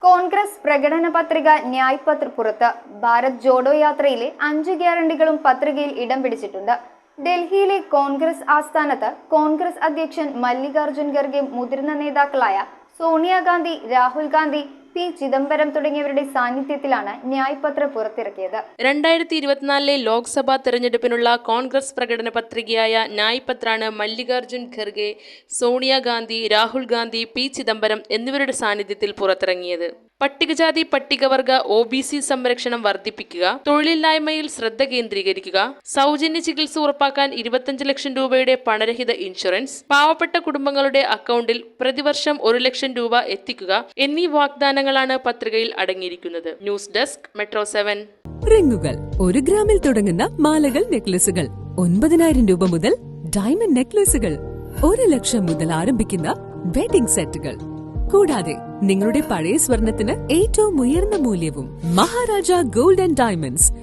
കോൺഗ്രസ് പ്രകടന പത്രിക ന്യായ് പത്ര പുറത്ത്. ഭാരത് ജോഡോ യാത്രയിലെ 5 ഗ്യാരണ്ടികളും പത്രികയിൽ ഇടം പിടിച്ചിട്ടുണ്ട്. ഡൽഹിയിലെ കോൺഗ്രസ് ആസ്ഥാനത്ത് കോൺഗ്രസ് അധ്യക്ഷൻ മല്ലികാർജുൻ ഖർഗെ, മുതിർന്ന നേതാക്കളായ സോണിയാഗാന്ധി, രാഹുൽ ഗാന്ധി, പി ചിദംബരം തുടങ്ങിയവരുടെ സാന്നിധ്യത്തിലാണ് ന്യായ് പത്ര പുറത്തിറക്കിയത്. 2024 ലോക്സഭാ തെരഞ്ഞെടുപ്പിനുള്ള കോൺഗ്രസ് പ്രകടന പത്രികയായ ന്യായ് പത്രാണ് മല്ലികാർജുൻ ഖർഗെ, സോണിയാഗാന്ധി, രാഹുൽ ഗാന്ധി, പി ചിദംബരം എന്നിവരുടെ സാന്നിധ്യത്തിൽ പുറത്തിറങ്ങിയത്. പട്ടികജാതി പട്ടികവർഗ OBC സംരക്ഷണം വർദ്ധിപ്പിക്കുക, തൊഴിലില്ലായ്മയിൽ ശ്രദ്ധ കേന്ദ്രീകരിക്കുക, സൗജന്യ ചികിത്സ ഉറപ്പാക്കാൻ 25 ലക്ഷം രൂപയുടെ പണരഹിത ഇൻഷുറൻസ്, പാവപ്പെട്ട കുടുംബങ്ങളുടെ അക്കൗണ്ടിൽ പ്രതിവർഷം 1 ലക്ഷം രൂപ എത്തിക്കുക എന്നീ വാഗ്ദാനങ്ങളാണ് പത്രികയിൽ അടങ്ങിയിരിക്കുന്നത്. News desk, metro 7. റിങ്ങുകൾ 1 ഗ്രാമിൽ തുടങ്ങുന്ന മാലകൾ, നെക്ലസുകൾ 9,000 രൂപ മുതൽ ഡയമണ്ട് നെക്ലസുകൾ, 1 ലക്ഷം മുതൽ ആരംഭിക്കുന്ന വെഡിംഗ് സെറ്റുകൾ, കൂടാതെ നിങ്ങളുടെ പഴയ സ്വർണത്തിന് ഏറ്റവും ഉയർന്ന മൂല്യവും. Maharaja gold and diamonds,